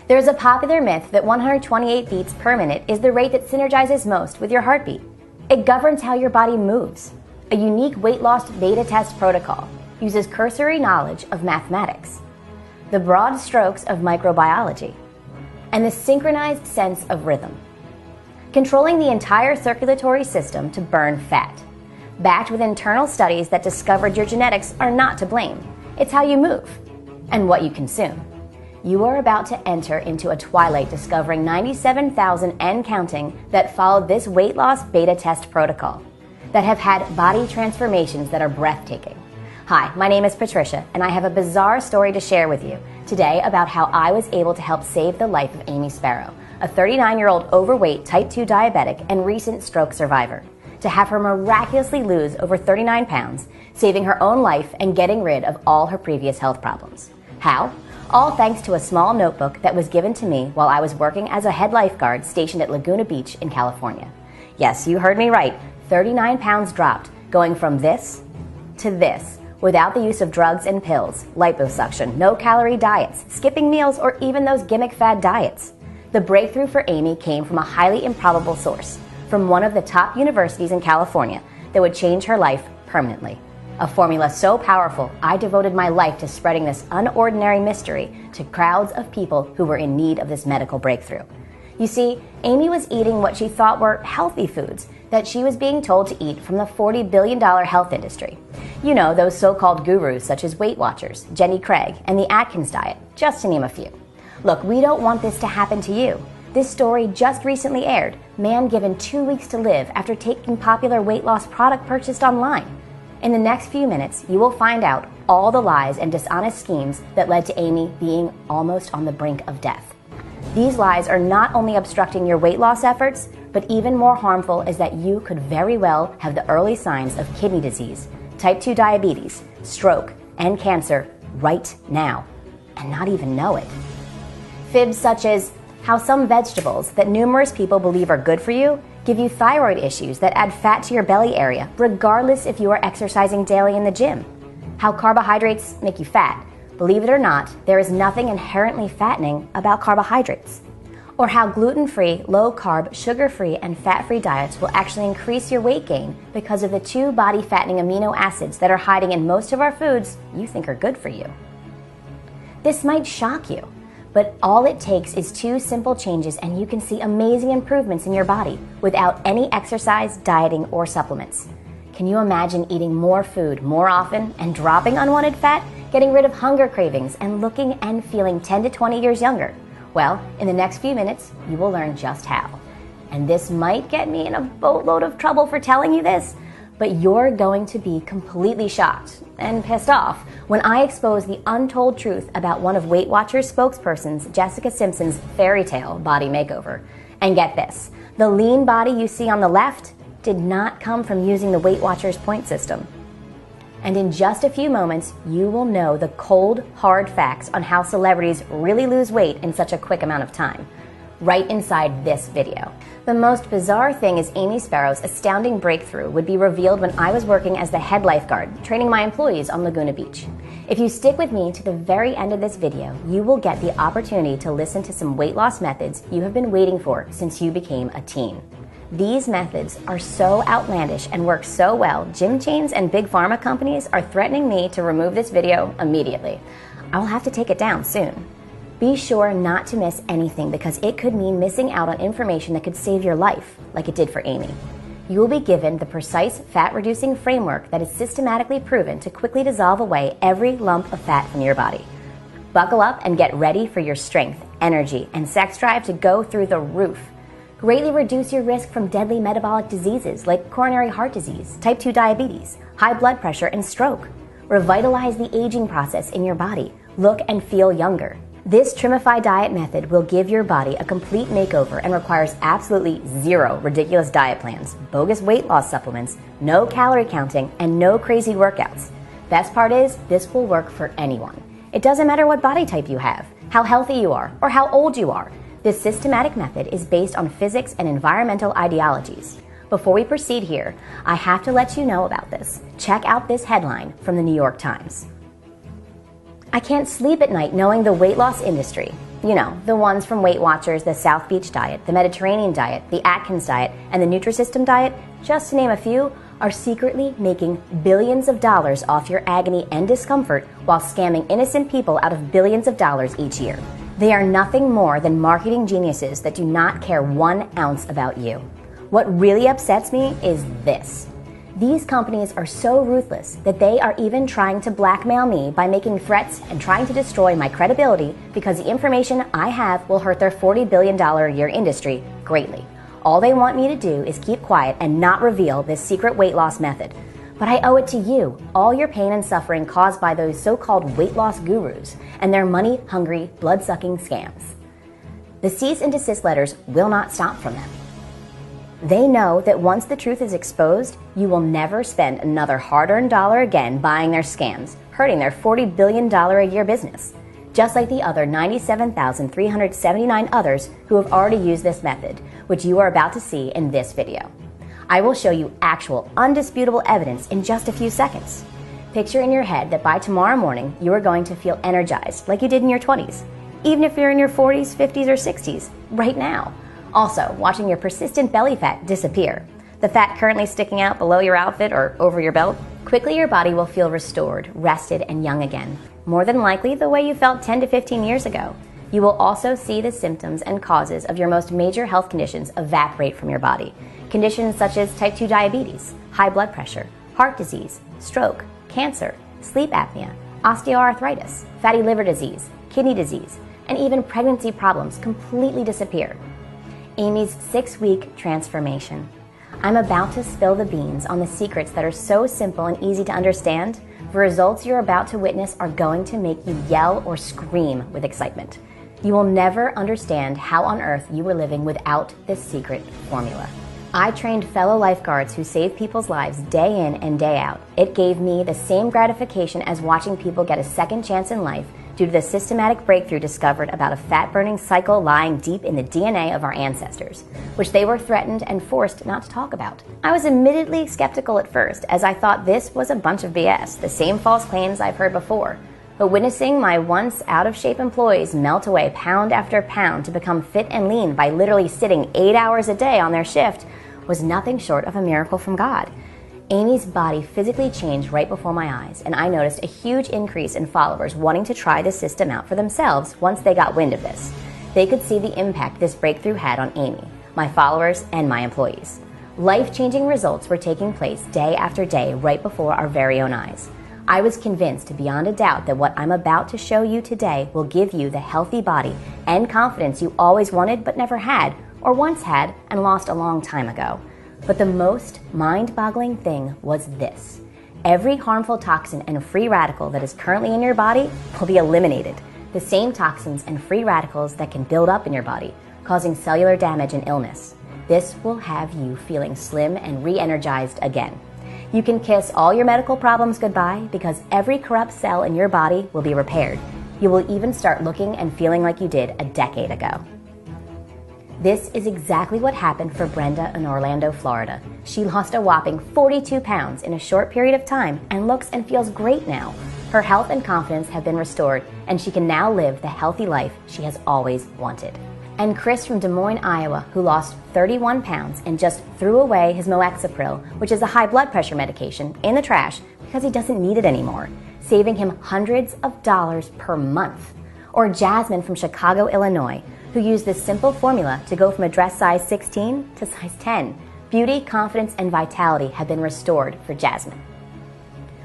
There's a popular myth that 128 beats per minute is the rate that synergizes most with your heartbeat. It governs how your body moves. A unique weight loss beta test protocol uses cursory knowledge of mathematics, the broad strokes of microbiology, and the synchronized sense of rhythm, controlling the entire circulatory system to burn fat, backed with internal studies that discovered your genetics are not to blame. It's how you move and what you consume. You are about to enter into a twilight discovering 97,000 and counting that followed this weight loss beta test protocol, that have had body transformations that are breathtaking. Hi, my name is Patricia, and I have a bizarre story to share with you today about how I was able to help save the life of Amy Sparrow, a 39-year-old overweight type 2 diabetic and recent stroke survivor, to have her miraculously lose over 39 pounds, saving her own life and getting rid of all her previous health problems. How? All thanks to a small notebook that was given to me while I was working as a head lifeguard stationed at Laguna Beach in California. Yes, you heard me right. 39 pounds dropped, going from this to this, without the use of drugs and pills, liposuction, no-calorie diets, skipping meals, or even those gimmick fad diets. The breakthrough for Amy came from a highly improbable source, from one of the top universities in California that would change her life permanently. A formula so powerful, I devoted my life to spreading this unordinary mystery to crowds of people who were in need of this medical breakthrough. You see, Amy was eating what she thought were healthy foods that she was being told to eat from the $40 billion health industry. You know, those so-called gurus such as Weight Watchers, Jenny Craig, and the Atkins diet, just to name a few. Look, we don't want this to happen to you. This story just recently aired. Man given 2 weeks to live after taking popular weight loss product purchased online. In the next few minutes, you will find out all the lies and dishonest schemes that led to Amy being almost on the brink of death. These lies are not only obstructing your weight loss efforts, but even more harmful is that you could very well have the early signs of kidney disease, type 2 diabetes, stroke, and cancer right now, and not even know it. Fibs such as how some vegetables that numerous people believe are good for you give you thyroid issues that add fat to your belly area, regardless if you are exercising daily in the gym. How carbohydrates make you fat. Believe it or not, there is nothing inherently fattening about carbohydrates. Or how gluten-free, low-carb, sugar-free, and fat-free diets will actually increase your weight gain because of the two body-fattening amino acids that are hiding in most of our foods you think are good for you. This might shock you, but all it takes is 2 simple changes and you can see amazing improvements in your body without any exercise, dieting, or supplements. Can you imagine eating more food more often and dropping unwanted fat, getting rid of hunger cravings, and looking and feeling 10 to 20 years younger? Well, in the next few minutes, you will learn just how. And this might get me in a boatload of trouble for telling you this, but you're going to be completely shocked and pissed off when I expose the untold truth about one of Weight Watchers spokespersons, Jessica Simpson's fairy tale body makeover. And get this, the lean body you see on the left did not come from using the Weight Watchers point system. And in just a few moments, you will know the cold, hard facts on how celebrities really lose weight in such a quick amount of time, right inside this video. The most bizarre thing is Amy Sparrow's astounding breakthrough would be revealed when I was working as the head lifeguard, training my employees on Laguna Beach. If you stick with me to the very end of this video, you will get the opportunity to listen to some weight loss methods you have been waiting for since you became a teen. These methods are so outlandish and work so well, gym chains and big pharma companies are threatening me to remove this video immediately. I'll have to take it down soon. Be sure not to miss anything because it could mean missing out on information that could save your life, like it did for Amy. You will be given the precise fat-reducing framework that is systematically proven to quickly dissolve away every lump of fat from your body. Buckle up and get ready for your strength, energy, and sex drive to go through the roof. Greatly reduce your risk from deadly metabolic diseases like coronary heart disease, type 2 diabetes, high blood pressure, and stroke. Revitalize the aging process in your body. Look and feel younger. This Trimifi Diet method will give your body a complete makeover and requires absolutely zero ridiculous diet plans, bogus weight loss supplements, no calorie counting, and no crazy workouts. Best part is, this will work for anyone. It doesn't matter what body type you have, how healthy you are, or how old you are. This systematic method is based on physics and environmental ideologies. Before we proceed here, I have to let you know about this. Check out this headline from the New York Times. I can't sleep at night knowing the weight loss industry, You know, the ones from Weight Watchers, the South Beach Diet, the Mediterranean Diet, the Atkins Diet, and the Nutrisystem Diet, just to name a few, are secretly making billions of dollars off your agony and discomfort while scamming innocent people out of billions of dollars each year. They are nothing more than marketing geniuses that do not care 1 ounce about you. What really upsets me is this. These companies are so ruthless that they are even trying to blackmail me by making threats and trying to destroy my credibility because the information I have will hurt their $40 billion a year industry greatly. All they want me to do is keep quiet and not reveal this secret weight loss method. But I owe it to you, all your pain and suffering caused by those so-called weight loss gurus and their money-hungry, blood-sucking scams. The cease and desist letters will not stop from them. They know that once the truth is exposed, you will never spend another hard-earned dollar again buying their scams, hurting their $40 billion a year business. Just like the other 97,379 others who have already used this method, which you are about to see in this video. I will show you actual, undisputable evidence in just a few seconds. Picture in your head that by tomorrow morning, you are going to feel energized like you did in your 20s, even if you're in your 40s, 50s, or 60s, right now. Also, watching your persistent belly fat disappear, the fat currently sticking out below your outfit or over your belt. Quickly your body will feel restored, rested, and young again. More than likely the way you felt 10 to 15 years ago. You will also see the symptoms and causes of your most major health conditions evaporate from your body. Conditions such as type 2 diabetes, high blood pressure, heart disease, stroke, cancer, sleep apnea, osteoarthritis, fatty liver disease, kidney disease, and even pregnancy problems completely disappear. Amy's 6-week transformation. I'm about to spill the beans on the secrets that are so simple and easy to understand. The results you're about to witness are going to make you yell or scream with excitement. You will never understand how on earth you were living without this secret formula. I trained fellow lifeguards who save people's lives day in and day out. It gave me the same gratification as watching people get a second chance in life due to the systematic breakthrough discovered about a fat-burning cycle lying deep in the DNA of our ancestors, which they were threatened and forced not to talk about. I was admittedly skeptical at first, as I thought this was a bunch of BS, the same false claims I've heard before. But witnessing my once out-of-shape employees melt away pound after pound to become fit and lean by literally sitting 8 hours a day on their shift was nothing short of a miracle from God. Amy's body physically changed right before my eyes, and I noticed a huge increase in followers wanting to try this system out for themselves once they got wind of this. They could see the impact this breakthrough had on Amy, my followers, and my employees. Life-changing results were taking place day after day right before our very own eyes. I was convinced beyond a doubt that what I'm about to show you today will give you the healthy body and confidence you always wanted but never had, or once had and lost a long time ago. But the most mind-boggling thing was this. Every harmful toxin and free radical that is currently in your body will be eliminated. The same toxins and free radicals that can build up in your body, causing cellular damage and illness. This will have you feeling slim and re-energized again. You can kiss all your medical problems goodbye because every corrupt cell in your body will be repaired. You will even start looking and feeling like you did a decade ago. This is exactly what happened for Brenda in Orlando, Florida. She lost a whopping 42 pounds in a short period of time and looks and feels great now. Her health and confidence have been restored, and she can now live the healthy life she has always wanted. And Chris from Des Moines, Iowa, who lost 31 pounds and just threw away his Moexapril, which is a high blood pressure medication, in the trash because he doesn't need it anymore, saving him hundreds of dollars per month. Or Jasmine from Chicago, Illinois, who used this simple formula to go from a dress size 16 to size 10. Beauty, confidence, and vitality have been restored for Jasmine.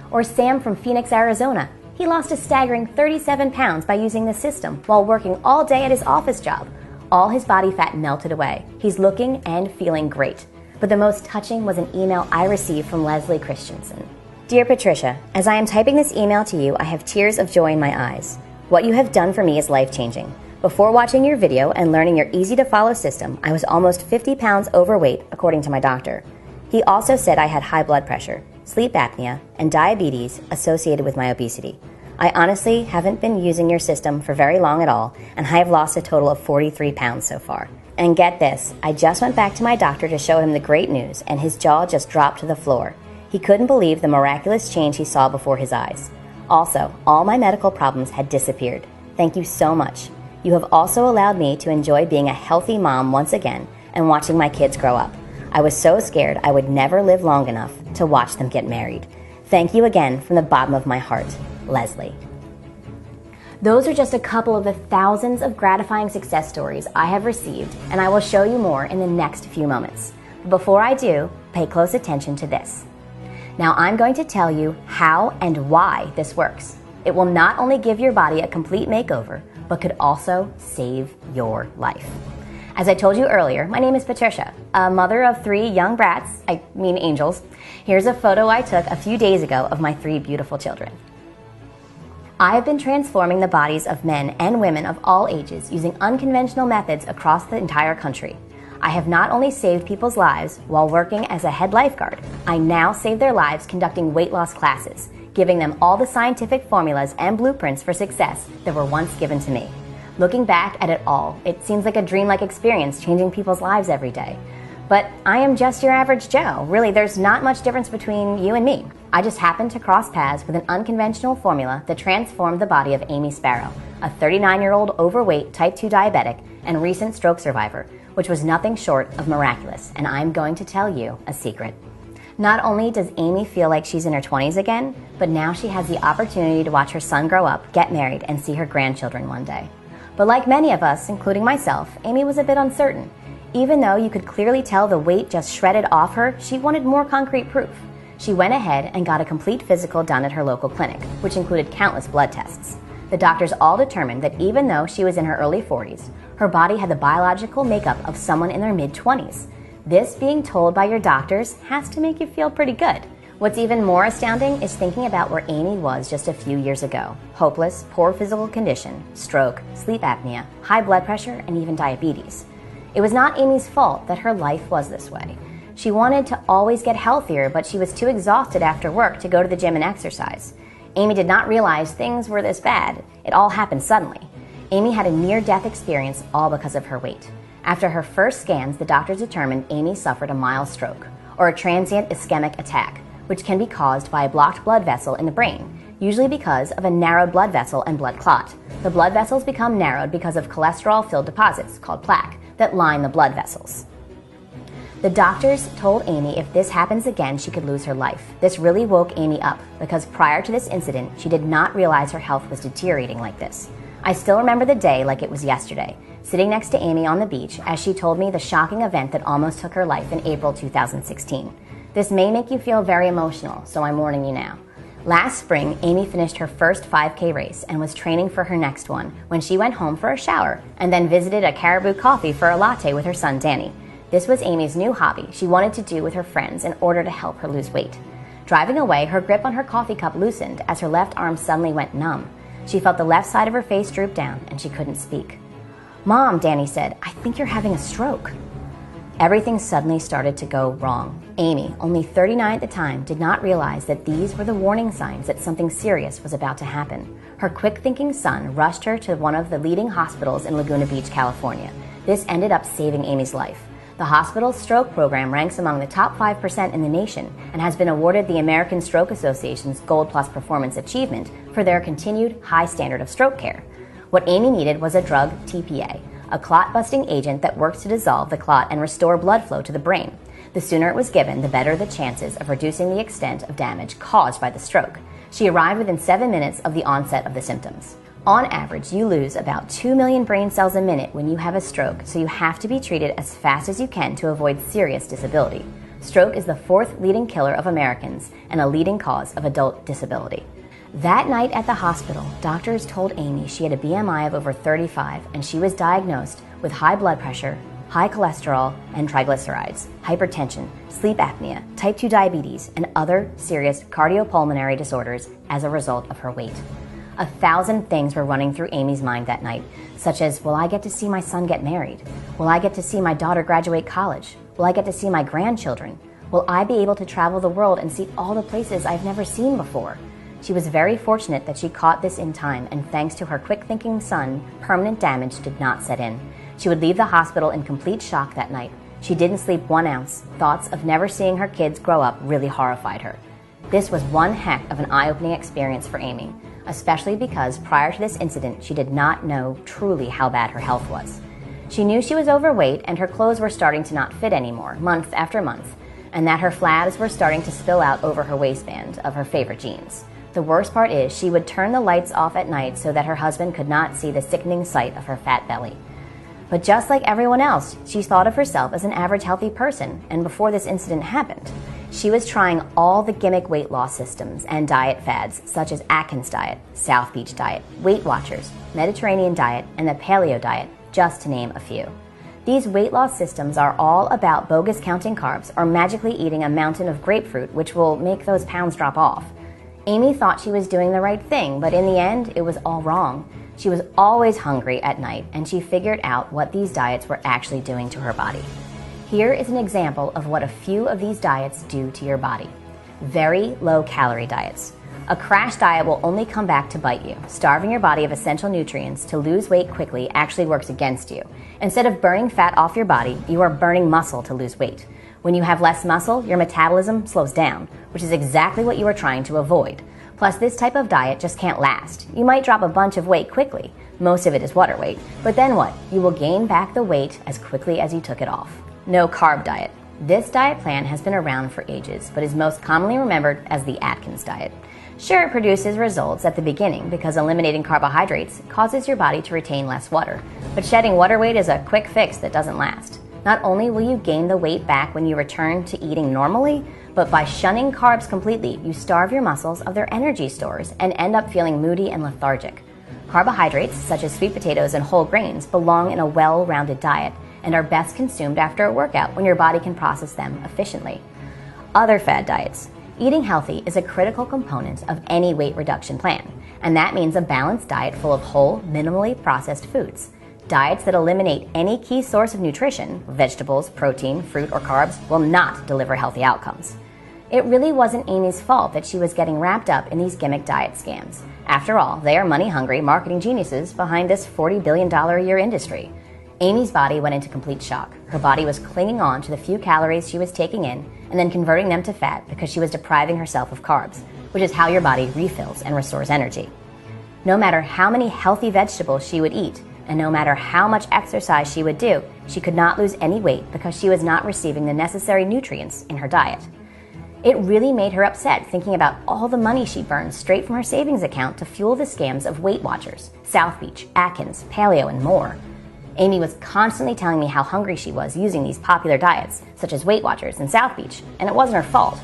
Or Sam from Phoenix, Arizona. He lost a staggering 37 pounds by using this system while working all day at his office job. All his body fat melted away. He's looking and feeling great. But the most touching was an email I received from Leslie Christensen. Dear Patricia, as I am typing this email to you, I have tears of joy in my eyes. What you have done for me is life-changing. Before watching your video and learning your easy-to-follow system, I was almost 50 pounds overweight, according to my doctor. He also said I had high blood pressure, sleep apnea, and diabetes associated with my obesity. I honestly haven't been using your system for very long at all, and I have lost a total of 43 pounds so far. And get this, I just went back to my doctor to show him the great news, and his jaw just dropped to the floor. He couldn't believe the miraculous change he saw before his eyes. Also, all my medical problems had disappeared. Thank you so much. You have also allowed me to enjoy being a healthy mom once again and watching my kids grow up. I was so scared I would never live long enough to watch them get married. Thank you again from the bottom of my heart, Leslie. Those are just a couple of the thousands of gratifying success stories I have received, and I will show you more in the next few moments. But before I do, pay close attention to this. Now I'm going to tell you how and why this works. It will not only give your body a complete makeover, but could also save your life. As I told you earlier, my name is Patricia, a mother of 3 young brats, angels. Here's a photo I took a few days ago of my 3 beautiful children. I have been transforming the bodies of men and women of all ages using unconventional methods across the entire country. I have not only saved people's lives while working as a head lifeguard, I now save their lives conducting weight loss classes, giving them all the scientific formulas and blueprints for success that were once given to me. Looking back at it all, it seems like a dreamlike experience changing people's lives every day. But I am just your average Joe. Really, there's not much difference between you and me. I just happened to cross paths with an unconventional formula that transformed the body of Amy Sparrow, a 39-year-old overweight type 2 diabetic and recent stroke survivor, which was nothing short of miraculous, and I'm going to tell you a secret. Not only does Amy feel like she's in her 20s again, but now she has the opportunity to watch her son grow up, get married, and see her grandchildren one day. But like many of us, including myself, Amy was a bit uncertain. Even though you could clearly tell the weight just shredded off her, she wanted more concrete proof. She went ahead and got a complete physical done at her local clinic, which included countless blood tests. The doctors all determined that even though she was in her early 40s, her body had the biological makeup of someone in their mid-20s. This being told by your doctors has to make you feel pretty good. What's even more astounding is thinking about where Amy was just a few years ago. Hopeless, poor physical condition, stroke, sleep apnea, high blood pressure, and even diabetes. It was not Amy's fault that her life was this way. She wanted to always get healthier, but she was too exhausted after work to go to the gym and exercise. Amy did not realize things were this bad. It all happened suddenly. Amy had a near-death experience all because of her weight. After her first scans, the doctors determined Amy suffered a mild stroke, or a transient ischemic attack, which can be caused by a blocked blood vessel in the brain, usually because of a narrowed blood vessel and blood clot. The blood vessels become narrowed because of cholesterol-filled deposits, called plaque, that line the blood vessels. The doctors told Amy if this happens again, she could lose her life. This really woke Amy up, because prior to this incident, she did not realize her health was deteriorating like this. I still remember the day like it was yesterday, sitting next to Amy on the beach as she told me the shocking event that almost took her life in April 2016. This may make you feel very emotional, so I'm warning you now. Last spring, Amy finished her first 5K race and was training for her next one when she went home for a shower and then visited a Caribou Coffee for a latte with her son Danny. This was Amy's new hobby she wanted to do with her friends in order to help her lose weight. Driving away, her grip on her coffee cup loosened as her left arm suddenly went numb. She felt the left side of her face droop down and she couldn't speak. "Mom," Danny said, "I think you're having a stroke." Everything suddenly started to go wrong. Amy, only 39 at the time, did not realize that these were the warning signs that something serious was about to happen. Her quick-thinking son rushed her to one of the leading hospitals in Laguna Beach, California. This ended up saving Amy's life. The hospital's stroke program ranks among the top 5% in the nation and has been awarded the American Stroke Association's Gold Plus Performance Achievement for their continued high standard of stroke care. What Amy needed was a drug, TPA, a clot-busting agent that works to dissolve the clot and restore blood flow to the brain. The sooner it was given, the better the chances of reducing the extent of damage caused by the stroke. She arrived within 7 minutes of the onset of the symptoms. On average, you lose about 2 million brain cells a minute when you have a stroke, so you have to be treated as fast as you can to avoid serious disability. Stroke is the 4th leading killer of Americans and a leading cause of adult disability. That night at the hospital, doctors told Amy she had a BMI of over 35 and she was diagnosed with high blood pressure, high cholesterol and triglycerides, hypertension, sleep apnea, type 2 diabetes, and other serious cardiopulmonary disorders as a result of her weight. 1,000 things were running through Amy's mind that night, such as, will I get to see my son get married? Will I get to see my daughter graduate college? Will I get to see my grandchildren? Will I be able to travel the world and see all the places I've never seen before? She was very fortunate that she caught this in time, and thanks to her quick-thinking son, permanent damage did not set in. She would leave the hospital in complete shock that night. She didn't sleep 1 ounce. Thoughts of never seeing her kids grow up really horrified her. This was one heck of an eye-opening experience for Amy. especially because prior to this incident, she did not know truly how bad her health was. She knew she was overweight and her clothes were starting to not fit anymore, month after month, and that her flaps were starting to spill out over her waistband of her favorite jeans. The worst part is she would turn the lights off at night so that her husband could not see the sickening sight of her fat belly. But just like everyone else, she thought of herself as an average healthy person, and before this incident happened, she was trying all the gimmick weight loss systems and diet fads such as Atkins Diet, South Beach Diet, Weight Watchers, Mediterranean Diet, and the Paleo Diet, just to name a few. These weight loss systems are all about bogus counting carbs or magically eating a mountain of grapefruit, which will make those pounds drop off. Amy thought she was doing the right thing, but in the end, it was all wrong. She was always hungry at night, and she figured out what these diets were actually doing to her body. Here is an example of what a few of these diets do to your body. Very low-calorie diets. A crash diet will only come back to bite you. Starving your body of essential nutrients to lose weight quickly actually works against you. Instead of burning fat off your body, you are burning muscle to lose weight. When you have less muscle, your metabolism slows down, which is exactly what you are trying to avoid. Plus, this type of diet just can't last. You might drop a bunch of weight quickly. Most of it is water weight. But then what? You will gain back the weight as quickly as you took it off. No carb diet. This diet plan has been around for ages, but is most commonly remembered as the Atkins diet. Sure, it produces results at the beginning because eliminating carbohydrates causes your body to retain less water, but shedding water weight is a quick fix that doesn't last. Not only will you gain the weight back when you return to eating normally, but by shunning carbs completely, you starve your muscles of their energy stores and end up feeling moody and lethargic. Carbohydrates, such as sweet potatoes and whole grains, belong in a well-rounded diet and are best consumed after a workout when your body can process them efficiently. Other fad diets. Eating healthy is a critical component of any weight reduction plan, and that means a balanced diet full of whole, minimally processed foods. Diets that eliminate any key source of nutrition, vegetables, protein, fruit, or carbs, will not deliver healthy outcomes. It really wasn't Amy's fault that she was getting wrapped up in these gimmick diet scams. After all, they are money-hungry marketing geniuses behind this $40 billion a year industry. Amy's body went into complete shock. Her body was clinging on to the few calories she was taking in and then converting them to fat because she was depriving herself of carbs, which is how your body refills and restores energy. No matter how many healthy vegetables she would eat, and no matter how much exercise she would do, she could not lose any weight because she was not receiving the necessary nutrients in her diet. It really made her upset thinking about all the money she burned straight from her savings account to fuel the scams of Weight Watchers, South Beach, Atkins, Paleo, and more. Amy was constantly telling me how hungry she was using these popular diets, such as Weight Watchers and South Beach, and it wasn't her fault.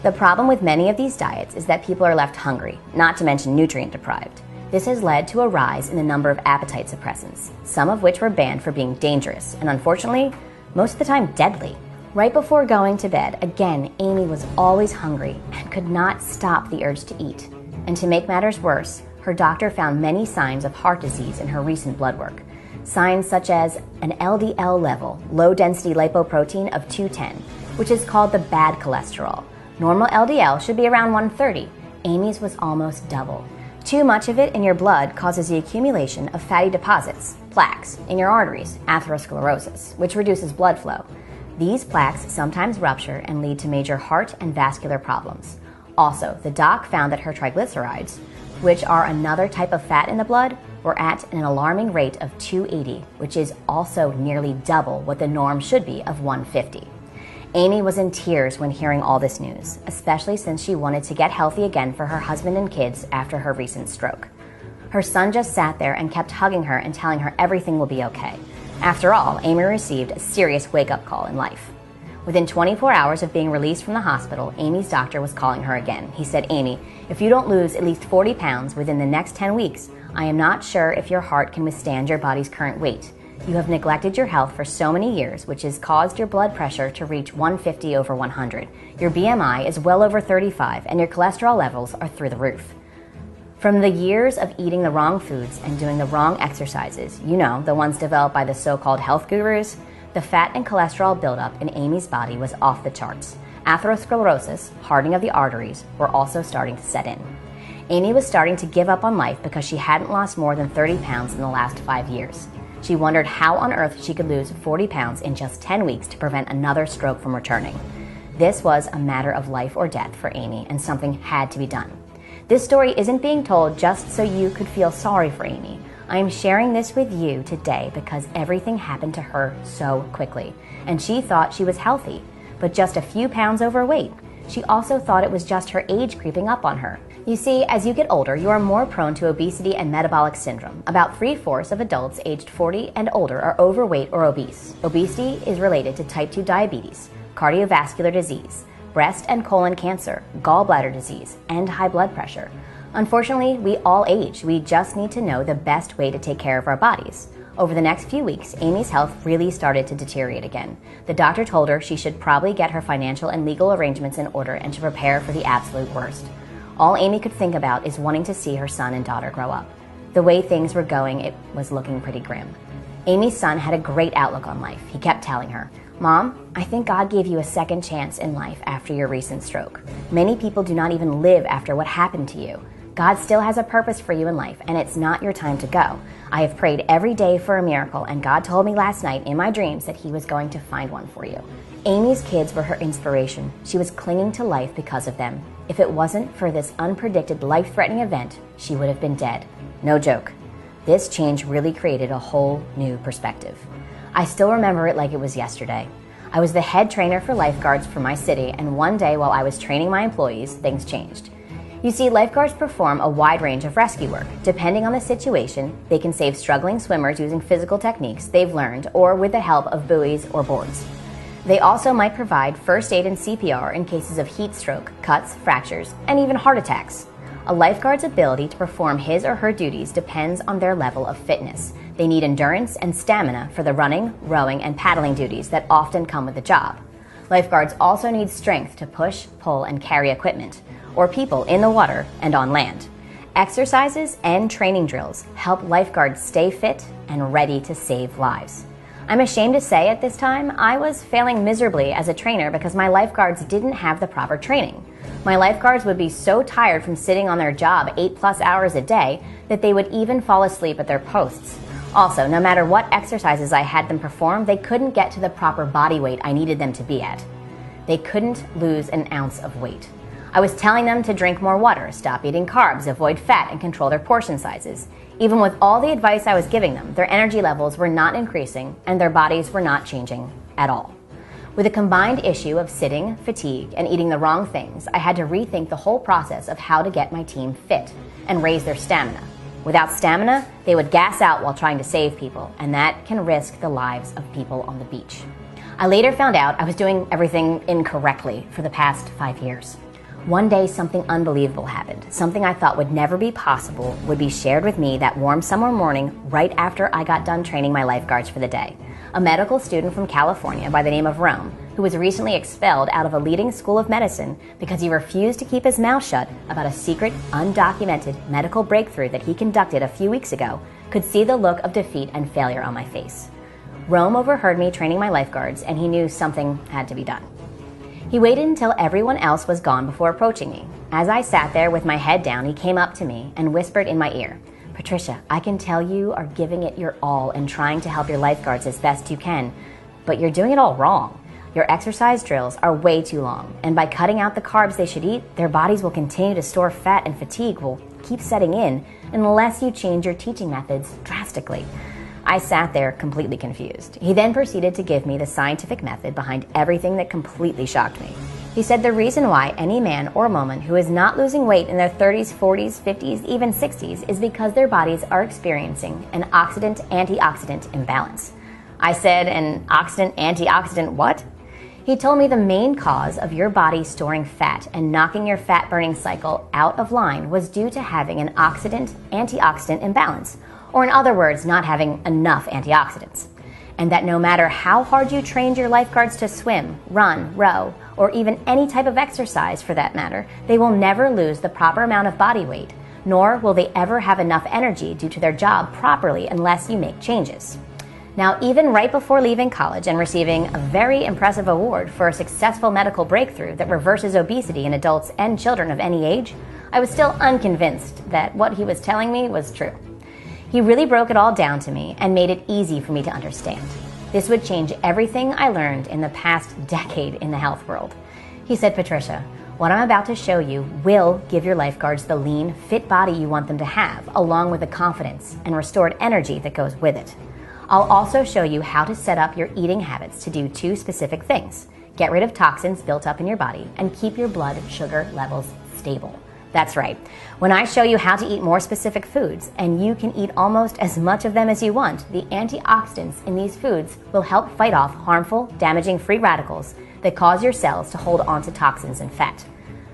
The problem with many of these diets is that people are left hungry, not to mention nutrient deprived. This has led to a rise in the number of appetite suppressants, some of which were banned for being dangerous and, unfortunately, most of the time deadly. Right before going to bed, again, Amy was always hungry and could not stop the urge to eat. And to make matters worse, her doctor found many signs of heart disease in her recent blood work. Signs such as an LDL level, low-density lipoprotein of 210, which is called the bad cholesterol. Normal LDL should be around 130. Amy's was almost double. Too much of it in your blood causes the accumulation of fatty deposits, plaques, in your arteries, atherosclerosis, which reduces blood flow. These plaques sometimes rupture and lead to major heart and vascular problems. Also, the doc found that her triglycerides, which are another type of fat in the blood, were at an alarming rate of 280, which is also nearly double what the norm should be of 150. Amy was in tears when hearing all this news, especially since she wanted to get healthy again for her husband and kids after her recent stroke. Her son just sat there and kept hugging her and telling her everything will be okay. After all, Amy received a serious wake-up call in life. Within 24 hours of being released from the hospital, Amy's doctor was calling her again. He said, "Amy, if you don't lose at least 40 pounds within the next 10 weeks, I am not sure if your heart can withstand your body's current weight. You have neglected your health for so many years, which has caused your blood pressure to reach 150 over 100. Your BMI is well over 35, and your cholesterol levels are through the roof." From the years of eating the wrong foods and doing the wrong exercises, you know, the ones developed by the so-called health gurus, the fat and cholesterol buildup in Amy's body was off the charts. Atherosclerosis, hardening of the arteries, were also starting to set in. Amy was starting to give up on life because she hadn't lost more than 30 pounds in the last 5 years. She wondered how on earth she could lose 40 pounds in just 10 weeks to prevent another stroke from returning. This was a matter of life or death for Amy, and something had to be done. This story isn't being told just so you could feel sorry for Amy. I am sharing this with you today because everything happened to her so quickly, and she thought she was healthy, but just a few pounds overweight. She also thought it was just her age creeping up on her. You see, as you get older, you are more prone to obesity and metabolic syndrome. About 3/4 of adults aged 40 and older are overweight or obese. Obesity is related to type 2 diabetes, cardiovascular disease, breast and colon cancer, gallbladder disease, and high blood pressure. Unfortunately, we all age. We just need to know the best way to take care of our bodies. Over the next few weeks, Amy's health really started to deteriorate again. The doctor told her she should probably get her financial and legal arrangements in order and to prepare for the absolute worst. All Amy could think about is wanting to see her son and daughter grow up. The way things were going, it was looking pretty grim. Amy's son had a great outlook on life. He kept telling her, "Mom, I think God gave you a second chance in life after your recent stroke. Many people do not even live after what happened to you. God still has a purpose for you in life, and it's not your time to go. I have prayed every day for a miracle, and God told me last night in my dreams that He was going to find one for you." Amy's kids were her inspiration. She was clinging to life because of them. If it wasn't for this unpredicted, life-threatening event, she would have been dead. No joke. This change really created a whole new perspective. I still remember it like it was yesterday. I was the head trainer for lifeguards for my city, and one day while I was training my employees, things changed. You see, lifeguards perform a wide range of rescue work. Depending on the situation, they can save struggling swimmers using physical techniques they've learned or with the help of buoys or boards. They also might provide first aid and CPR in cases of heat stroke, cuts, fractures, and even heart attacks. A lifeguard's ability to perform his or her duties depends on their level of fitness. They need endurance and stamina for the running, rowing, and paddling duties that often come with the job. Lifeguards also need strength to push, pull, and carry equipment, or people in the water and on land. Exercises and training drills help lifeguards stay fit and ready to save lives. I'm ashamed to say at this time, I was failing miserably as a trainer because my lifeguards didn't have the proper training. My lifeguards would be so tired from sitting on their job 8+ hours a day that they would even fall asleep at their posts. Also, no matter what exercises I had them perform, they couldn't get to the proper body weight I needed them to be at. They couldn't lose an ounce of weight. I was telling them to drink more water, stop eating carbs, avoid fat, and control their portion sizes. Even with all the advice I was giving them, their energy levels were not increasing and their bodies were not changing at all. With a combined issue of sitting, fatigue, and eating the wrong things, I had to rethink the whole process of how to get my team fit and raise their stamina. Without stamina, they would gas out while trying to save people, and that can risk the lives of people on the beach. I later found out I was doing everything incorrectly for the past 5 years. One day, something unbelievable happened. Something I thought would never be possible would be shared with me that warm summer morning right after I got done training my lifeguards for the day. A medical student from California by the name of Rome, who was recently expelled out of a leading school of medicine because he refused to keep his mouth shut about a secret, undocumented medical breakthrough that he conducted a few weeks ago, could see the look of defeat and failure on my face. Rome overheard me training my lifeguards, and he knew something had to be done. He waited until everyone else was gone before approaching me. As I sat there with my head down, he came up to me and whispered in my ear, "Patricia, I can tell you are giving it your all and trying to help your lifeguards as best you can, but you're doing it all wrong. Your exercise drills are way too long, and by cutting out the carbs they should eat, their bodies will continue to store fat and fatigue will keep setting in unless you change your teaching methods drastically." I sat there completely confused. He then proceeded to give me the scientific method behind everything that completely shocked me. He said the reason why any man or woman who is not losing weight in their 30s, 40s, 50s, even 60s is because their bodies are experiencing an oxidant-antioxidant imbalance. I said, "An oxidant-antioxidant what?" He told me the main cause of your body storing fat and knocking your fat-burning cycle out of line was due to having an oxidant-antioxidant imbalance, or in other words, not having enough antioxidants. And that no matter how hard you trained your lifeguards to swim, run, row, or even any type of exercise for that matter, they will never lose the proper amount of body weight, nor will they ever have enough energy due to their job properly unless you make changes. Now, even right before leaving college and receiving a very impressive award for a successful medical breakthrough that reverses obesity in adults and children of any age, I was still unconvinced that what he was telling me was true. He really broke it all down to me and made it easy for me to understand. This would change everything I learned in the past decade in the health world. He said, "Patricia, What I'm about to show you will give your lifeguards the lean, fit body you want them to have, along with the confidence and restored energy that goes with it. I'll also show you how to set up your eating habits to do two specific things: get rid of toxins built up in your body and keep your blood sugar levels stable. That's right. When I show you how to eat more specific foods, and you can eat almost as much of them as you want, the antioxidants in these foods will help fight off harmful, damaging free radicals that cause your cells to hold onto toxins and fat.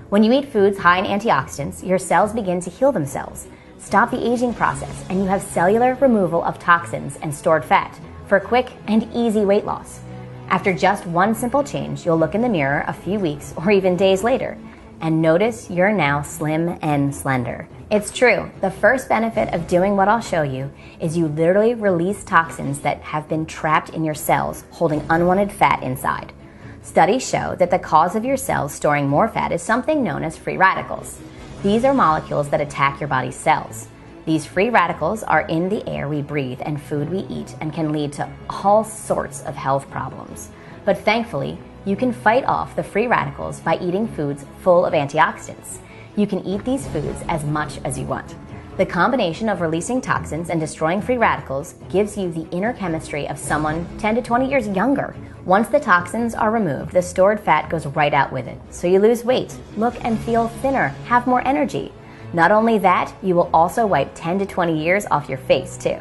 When you eat foods high in antioxidants, your cells begin to heal themselves, stop the aging process, and you have cellular removal of toxins and stored fat for quick and easy weight loss. After just one simple change, you'll look in the mirror a few weeks or even days later and notice you're now slim and slender. It's true. The first benefit of doing what I'll show you is you literally release toxins that have been trapped in your cells, holding unwanted fat inside. Studies show that the cause of your cells storing more fat is something known as free radicals. These are molecules that attack your body's cells. These free radicals are in the air we breathe and food we eat and can lead to all sorts of health problems. But thankfully, you can fight off the free radicals by eating foods full of antioxidants. You can eat these foods as much as you want. The combination of releasing toxins and destroying free radicals gives you the inner chemistry of someone 10 to 20 years younger. Once the toxins are removed, the stored fat goes right out with it. So you lose weight, look and feel thinner, have more energy. Not only that, you will also wipe 10 to 20 years off your face too.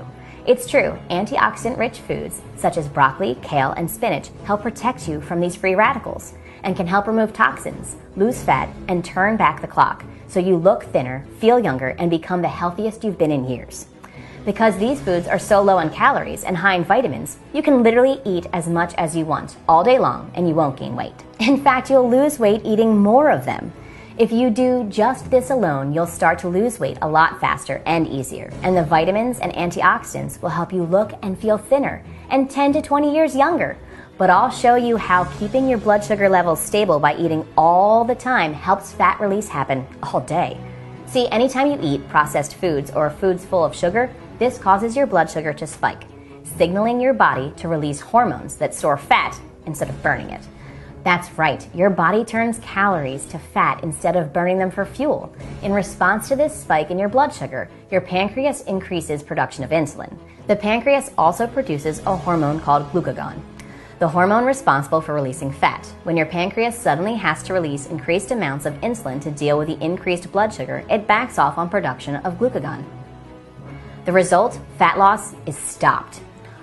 It's true, antioxidant-rich foods such as broccoli, kale, and spinach help protect you from these free radicals and can help remove toxins, lose fat, and turn back the clock so you look thinner, feel younger, and become the healthiest you've been in years. Because these foods are so low in calories and high in vitamins, you can literally eat as much as you want all day long and you won't gain weight. In fact, you'll lose weight eating more of them. If you do just this alone, you'll start to lose weight a lot faster and easier. And the vitamins and antioxidants will help you look and feel thinner and 10 to 20 years younger. But I'll show you how keeping your blood sugar levels stable by eating all the time helps fat release happen all day. See, anytime you eat processed foods or foods full of sugar, this causes your blood sugar to spike, signaling your body to release hormones that store fat instead of burning it. That's right, your body turns calories to fat instead of burning them for fuel. In response to this spike in your blood sugar, your pancreas increases production of insulin. The pancreas also produces a hormone called glucagon, the hormone responsible for releasing fat. When your pancreas suddenly has to release increased amounts of insulin to deal with the increased blood sugar, it backs off on production of glucagon. The result, fat loss, is stopped.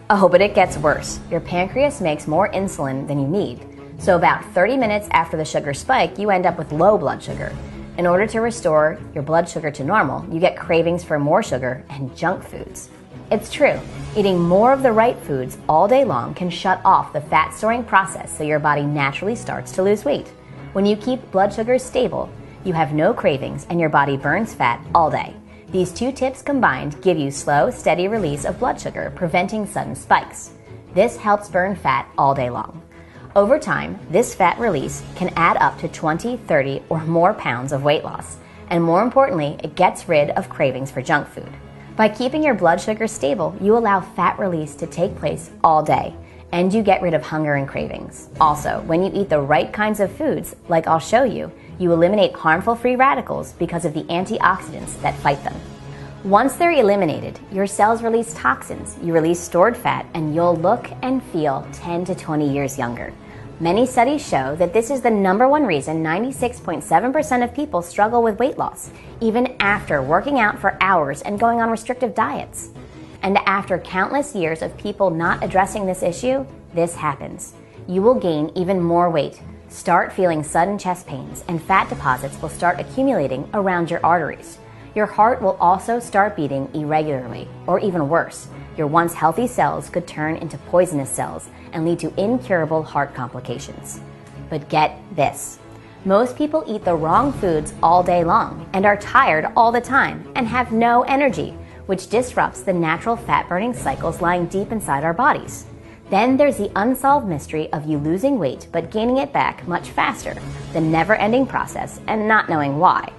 Oh, but it gets worse. Your pancreas makes more insulin than you need. So about 30 minutes after the sugar spike, you end up with low blood sugar. In order to restore your blood sugar to normal, you get cravings for more sugar and junk foods. It's true, eating more of the right foods all day long can shut off the fat storing process so your body naturally starts to lose weight. When you keep blood sugars stable, you have no cravings and your body burns fat all day. These two tips combined give you slow, steady release of blood sugar, preventing sudden spikes. This helps burn fat all day long. Over time, this fat release can add up to 20, 30, or more pounds of weight loss. And more importantly, it gets rid of cravings for junk food. By keeping your blood sugar stable, you allow fat release to take place all day, and you get rid of hunger and cravings. Also, when you eat the right kinds of foods, like I'll show you, you eliminate harmful free radicals because of the antioxidants that fight them. Once they're eliminated, your cells release toxins, you release stored fat, and you'll look and feel 10 to 20 years younger. Many studies show that this is the #1 reason 96.7% of people struggle with weight loss, even after working out for hours and going on restrictive diets. And after countless years of people not addressing this issue, this happens. You will gain even more weight, start feeling sudden chest pains, and fat deposits will start accumulating around your arteries. Your heart will also start beating irregularly, or even worse, your once healthy cells could turn into poisonous cells and lead to incurable heart complications. But get this. Most people eat the wrong foods all day long and are tired all the time and have no energy, which disrupts the natural fat-burning cycles lying deep inside our bodies. Then there's the unsolved mystery of you losing weight but gaining it back much faster, the never-ending process, and not knowing why.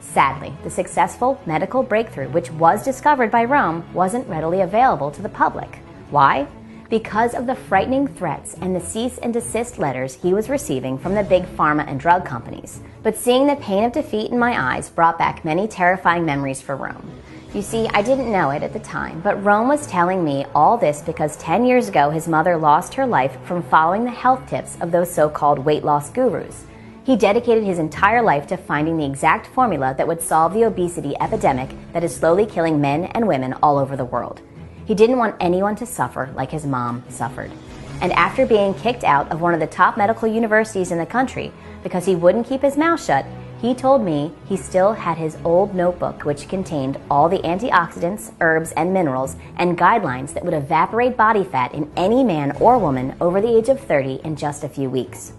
Sadly, the successful medical breakthrough which was discovered by Rome wasn't readily available to the public. Why? because of the frightening threats and the cease and desist letters he was receiving from the big pharma and drug companies. But seeing the pain of defeat in my eyes brought back many terrifying memories for Rome. You see, I didn't know it at the time, but Rome was telling me all this because 10 years ago his mother lost her life from following the health tips of those so-called weight loss gurus. He dedicated his entire life to finding the exact formula that would solve the obesity epidemic that is slowly killing men and women all over the world. He didn't want anyone to suffer like his mom suffered. And after being kicked out of one of the top medical universities in the country because he wouldn't keep his mouth shut, he told me he still had his old notebook which contained all the antioxidants, herbs, and minerals and guidelines that would evaporate body fat in any man or woman over the age of 30 in just a few weeks.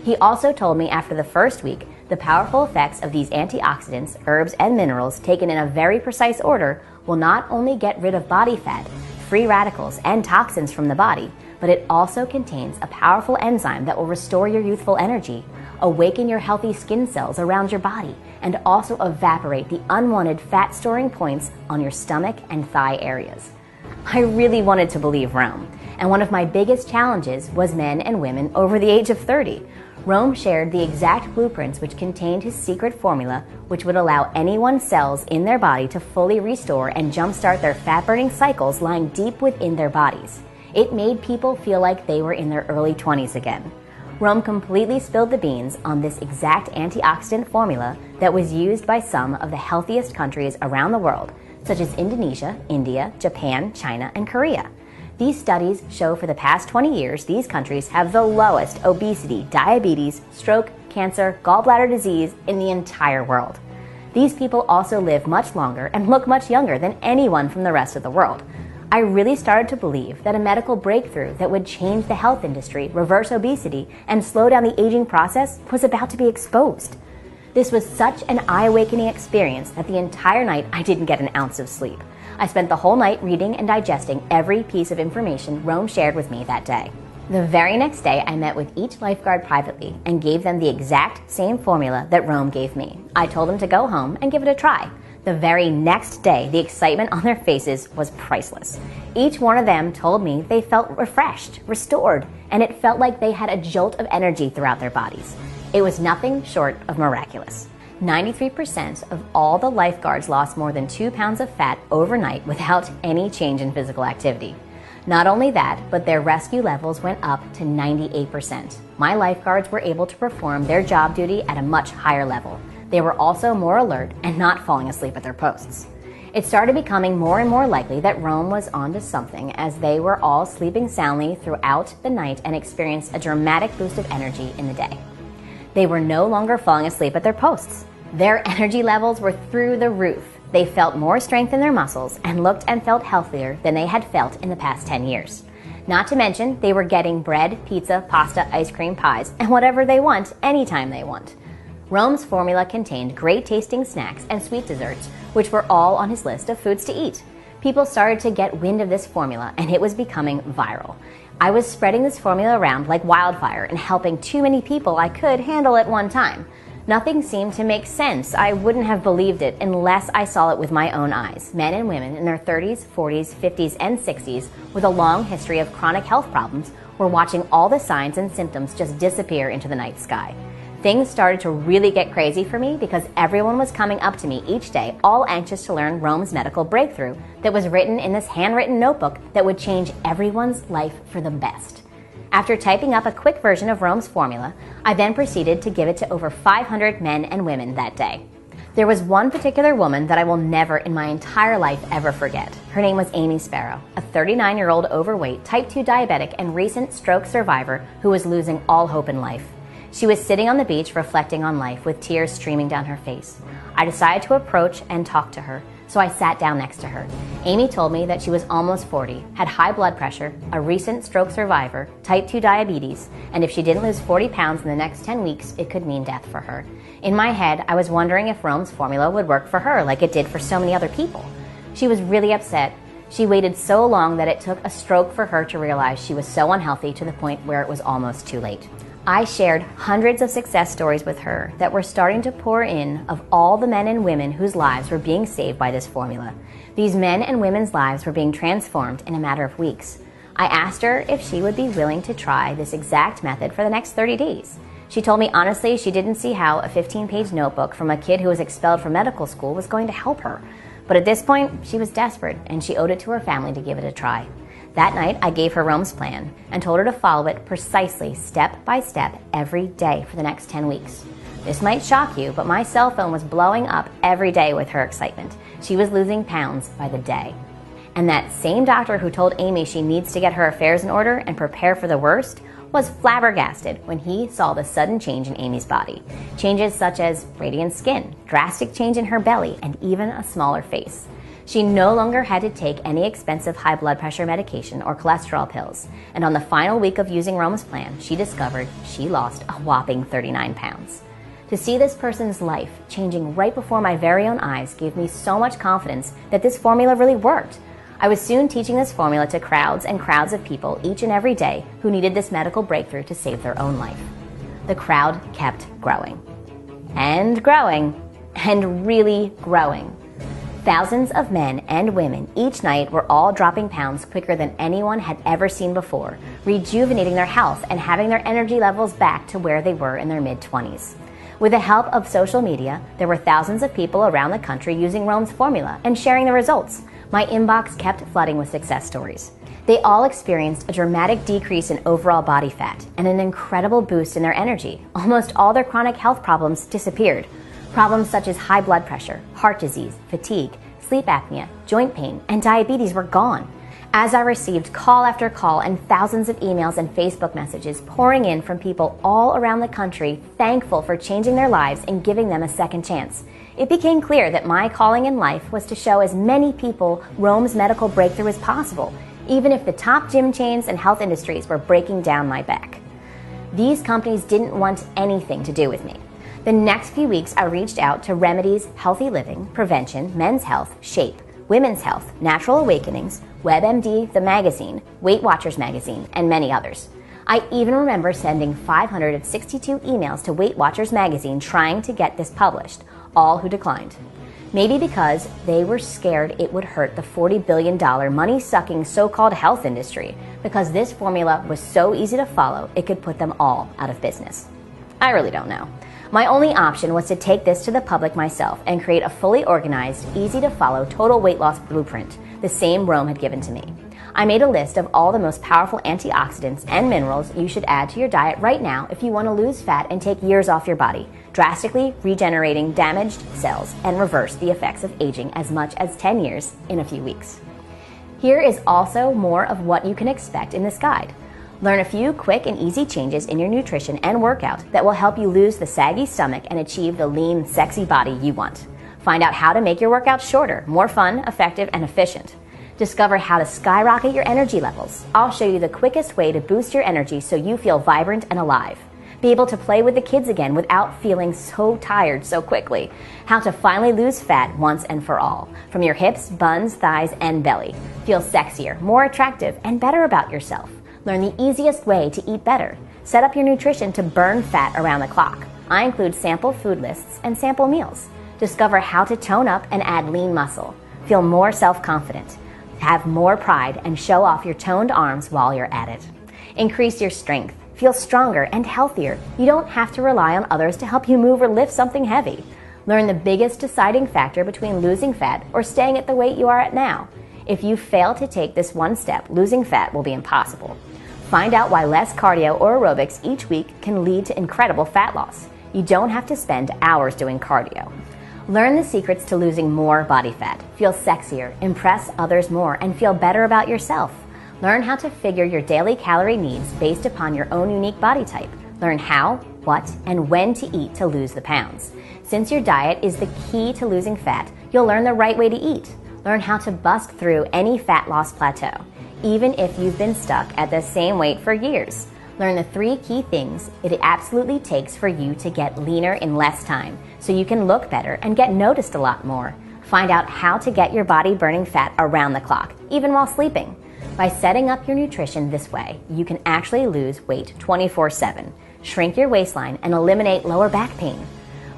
He also told me after the first week the powerful effects of these antioxidants, herbs, and minerals taken in a very precise order will not only get rid of body fat, free radicals, and toxins from the body, but it also contains a powerful enzyme that will restore your youthful energy, awaken your healthy skin cells around your body, and also evaporate the unwanted fat storing points on your stomach and thigh areas. I really wanted to believe Rome, and one of my biggest challenges was men and women over the age of 30. Rome shared the exact blueprints which contained his secret formula, which would allow anyone's cells in their body to fully restore and jumpstart their fat-burning cycles lying deep within their bodies. It made people feel like they were in their early 20s again. Rome completely spilled the beans on this exact antioxidant formula that was used by some of the healthiest countries around the world, such as Indonesia, India, Japan, China, and Korea. These studies show for the past 20 years, these countries have the lowest obesity, diabetes, stroke, cancer, gallbladder disease in the entire world. These people also live much longer and look much younger than anyone from the rest of the world. I really started to believe that a medical breakthrough that would change the health industry, reverse obesity, and slow down the aging process was about to be exposed. This was such an eye-awakening experience that the entire night I didn't get an ounce of sleep. I spent the whole night reading and digesting every piece of information Rome shared with me that day. The very next day, I met with each lifeguard privately and gave them the exact same formula that Rome gave me. I told them to go home and give it a try. The very next day, the excitement on their faces was priceless. Each one of them told me they felt refreshed, restored, and it felt like they had a jolt of energy throughout their bodies. It was nothing short of miraculous. 93% of all the lifeguards lost more than 2 pounds of fat overnight without any change in physical activity. Not only that, but their rescue levels went up to 98%. My lifeguards were able to perform their job duty at a much higher level. They were also more alert and not falling asleep at their posts. It started becoming more and more likely that Rome was onto something as they were all sleeping soundly throughout the night and experienced a dramatic boost of energy in the day. They were no longer falling asleep at their posts. Their energy levels were through the roof. They felt more strength in their muscles and looked and felt healthier than they had felt in the past 10 years. Not to mention, they were getting bread, pizza, pasta, ice cream, pies, and whatever they want, anytime they want. Rome's formula contained great tasting snacks and sweet desserts, which were all on his list of foods to eat. People started to get wind of this formula, and it was becoming viral. I was spreading this formula around like wildfire and helping too many people I could handle at one time. Nothing seemed to make sense. I wouldn't have believed it unless I saw it with my own eyes. Men and women in their 30s, 40s, 50s, and 60s with a long history of chronic health problems were watching all the signs and symptoms just disappear into the night sky. Things started to really get crazy for me because everyone was coming up to me each day, all anxious to learn Rome's medical breakthrough that was written in this handwritten notebook that would change everyone's life for the best. After typing up a quick version of Rome's formula, I then proceeded to give it to over 500 men and women that day. There was one particular woman that I will never in my entire life ever forget. Her name was Amy Sparrow, a 39-year-old overweight, type 2 diabetic, and recent stroke survivor who was losing all hope in life. She was sitting on the beach reflecting on life with tears streaming down her face. I decided to approach and talk to her, so I sat down next to her. Amy told me that she was almost 40, had high blood pressure, a recent stroke survivor, type 2 diabetes, and if she didn't lose 40 pounds in the next 10 weeks, it could mean death for her. In my head, I was wondering if Rome's formula would work for her like it did for so many other people. She was really upset. She waited so long that it took a stroke for her to realize she was so unhealthy to the point where it was almost too late. I shared hundreds of success stories with her that were starting to pour in of all the men and women whose lives were being saved by this formula. These men and women's lives were being transformed in a matter of weeks. I asked her if she would be willing to try this exact method for the next 30 days. She told me honestly she didn't see how a 15-page notebook from a kid who was expelled from medical school was going to help her. But at this point, she was desperate and she owed it to her family to give it a try. That night, I gave her Rome's plan and told her to follow it precisely, step by step, every day for the next 10 weeks. This might shock you, but my cell phone was blowing up every day with her excitement. She was losing pounds by the day. And that same doctor who told Amy she needs to get her affairs in order and prepare for the worst was flabbergasted when he saw the sudden change in Amy's body. Changes such as radiant skin, drastic change in her belly, and even a smaller face. She no longer had to take any expensive high blood pressure medication or cholesterol pills. And on the final week of using Rome's plan, she discovered she lost a whopping 39 pounds. To see this person's life changing right before my very own eyes gave me so much confidence that this formula really worked. I was soon teaching this formula to crowds and crowds of people each and every day who needed this medical breakthrough to save their own life. The crowd kept growing. And growing. And really growing. Thousands of men and women each night were all dropping pounds quicker than anyone had ever seen before, rejuvenating their health and having their energy levels back to where they were in their mid-20s. With the help of social media, there were thousands of people around the country using Rome's formula and sharing the results. My inbox kept flooding with success stories. They all experienced a dramatic decrease in overall body fat and an incredible boost in their energy. Almost all their chronic health problems disappeared. Problems such as high blood pressure, heart disease, fatigue, sleep apnea, joint pain, and diabetes were gone. As I received call after call and thousands of emails and Facebook messages pouring in from people all around the country thankful for changing their lives and giving them a second chance, it became clear that my calling in life was to show as many people Rome's medical breakthrough as possible, even if the top gym chains and health industries were breaking down my back. These companies didn't want anything to do with me. The next few weeks, I reached out to Remedies, Healthy Living, Prevention, Men's Health, Shape, Women's Health, Natural Awakenings, WebMD, the magazine, Weight Watchers magazine, and many others. I even remember sending 562 emails to Weight Watchers magazine trying to get this published, all who declined. Maybe because they were scared it would hurt the $40 billion money-sucking so-called health industry, because this formula was so easy to follow it could put them all out of business. I really don't know. My only option was to take this to the public myself and create a fully organized, easy-to-follow total weight loss blueprint, the same Rome had given to me. I made a list of all the most powerful antioxidants and minerals you should add to your diet right now if you want to lose fat and take years off your body, drastically regenerating damaged cells and reverse the effects of aging as much as 10 years in a few weeks. Here is also more of what you can expect in this guide. Learn a few quick and easy changes in your nutrition and workout that will help you lose the saggy stomach and achieve the lean, sexy body you want. Find out how to make your workouts shorter, more fun, effective, and efficient. Discover how to skyrocket your energy levels. I'll show you the quickest way to boost your energy so you feel vibrant and alive. Be able to play with the kids again without feeling so tired so quickly. How to finally lose fat once and for all. From your hips, buns, thighs, and belly. Feel sexier, more attractive, and better about yourself. Learn the easiest way to eat better. Set up your nutrition to burn fat around the clock. I include sample food lists and sample meals. Discover how to tone up and add lean muscle. Feel more self-confident. Have more pride and show off your toned arms while you're at it. Increase your strength. Feel stronger and healthier. You don't have to rely on others to help you move or lift something heavy. Learn the biggest deciding factor between losing fat or staying at the weight you are at now. If you fail to take this one step, losing fat will be impossible. Find out why less cardio or aerobics each week can lead to incredible fat loss. You don't have to spend hours doing cardio. Learn the secrets to losing more body fat. Feel sexier, impress others more, and feel better about yourself. Learn how to figure your daily calorie needs based upon your own unique body type. Learn how, what, and when to eat to lose the pounds. Since your diet is the key to losing fat, you'll learn the right way to eat. Learn how to bust through any fat loss plateau, even if you've been stuck at the same weight for years. Learn the 3 key things it absolutely takes for you to get leaner in less time, so you can look better and get noticed a lot more. Find out how to get your body burning fat around the clock, even while sleeping. By setting up your nutrition this way, you can actually lose weight 24/7, shrink your waistline, and eliminate lower back pain.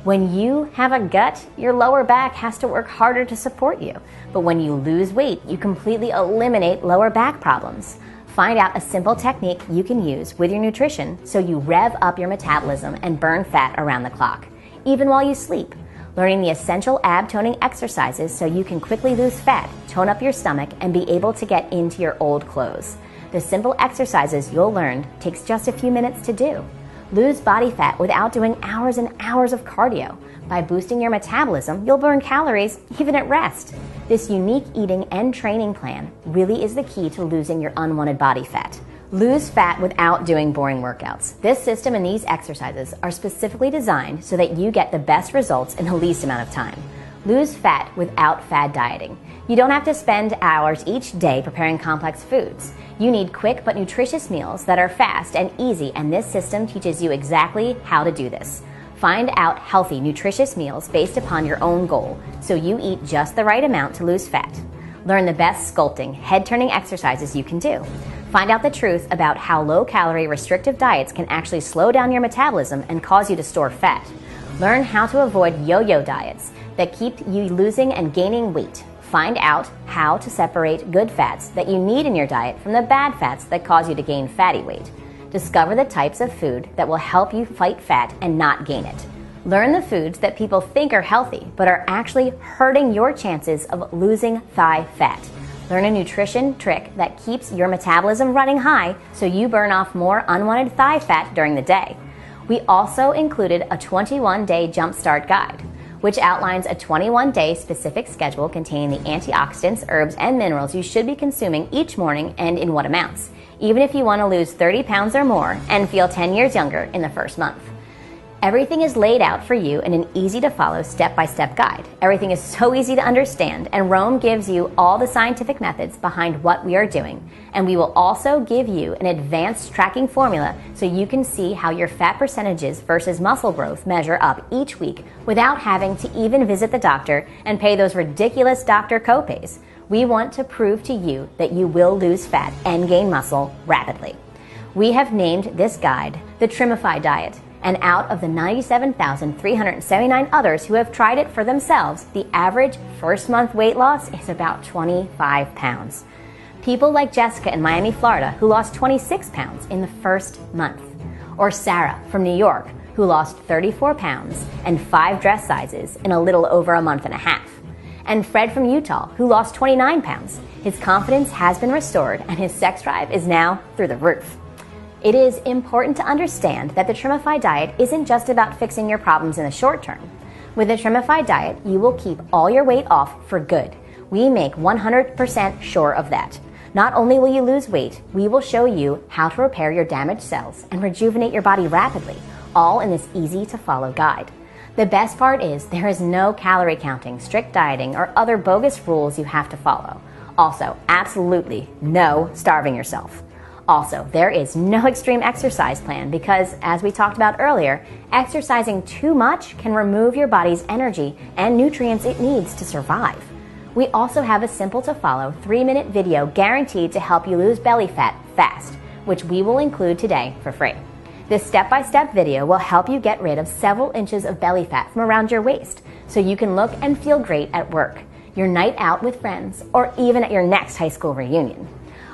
When you have a gut, your lower back has to work harder to support you. But when you lose weight, you completely eliminate lower back problems. Find out a simple technique you can use with your nutrition so you rev up your metabolism and burn fat around the clock, even while you sleep. Learning the essential ab-toning exercises so you can quickly lose fat, tone up your stomach, and be able to get into your old clothes. The simple exercises you'll learn takes just a few minutes to do. Lose body fat without doing hours and hours of cardio. By boosting your metabolism, you'll burn calories even at rest. This unique eating and training plan really is the key to losing your unwanted body fat. Lose fat without doing boring workouts. This system and these exercises are specifically designed so that you get the best results in the least amount of time. Lose fat without fad dieting. You don't have to spend hours each day preparing complex foods. You need quick but nutritious meals that are fast and easy, and this system teaches you exactly how to do this. Find out healthy, nutritious meals based upon your own goal, so you eat just the right amount to lose fat. Learn the best sculpting, head-turning exercises you can do. Find out the truth about how low-calorie restrictive diets can actually slow down your metabolism and cause you to store fat. Learn how to avoid yo-yo diets that keep you losing and gaining weight. Find out how to separate good fats that you need in your diet from the bad fats that cause you to gain fatty weight. Discover the types of food that will help you fight fat and not gain it. Learn the foods that people think are healthy but are actually hurting your chances of losing thigh fat. Learn a nutrition trick that keeps your metabolism running high so you burn off more unwanted thigh fat during the day. We also included a 21-day jumpstart guide, which outlines a 21-day specific schedule containing the antioxidants, herbs, and minerals you should be consuming each morning and in what amounts, even if you want to lose 30 pounds or more and feel 10 years younger in the first month. Everything is laid out for you in an easy-to-follow step-by-step guide. Everything is so easy to understand, and Rome gives you all the scientific methods behind what we are doing. And we will also give you an advanced tracking formula so you can see how your fat percentages versus muscle growth measure up each week without having to even visit the doctor and pay those ridiculous doctor copays. We want to prove to you that you will lose fat and gain muscle rapidly. We have named this guide the Trimifi Diet. And out of the 97,379 others who have tried it for themselves, the average first-month weight loss is about 25 pounds. People like Jessica in Miami, Florida, who lost 26 pounds in the first month. Or Sarah from New York, who lost 34 pounds and 5 dress sizes in a little over a month and a half. And Fred from Utah, who lost 29 pounds. His confidence has been restored and his sex drive is now through the roof. It is important to understand that the Trimifi Diet isn't just about fixing your problems in the short term. With the Trimifi Diet, you will keep all your weight off for good. We make 100% sure of that. Not only will you lose weight, we will show you how to repair your damaged cells and rejuvenate your body rapidly, all in this easy-to-follow guide. The best part is there is no calorie counting, strict dieting, or other bogus rules you have to follow. Also, absolutely no starving yourself. Also, there is no extreme exercise plan because, as we talked about earlier, exercising too much can remove your body's energy and nutrients it needs to survive. We also have a simple-to-follow 3-minute video guaranteed to help you lose belly fat fast, which we will include today for free. This step-by-step video will help you get rid of several inches of belly fat from around your waist so you can look and feel great at work, your night out with friends, or even at your next high school reunion.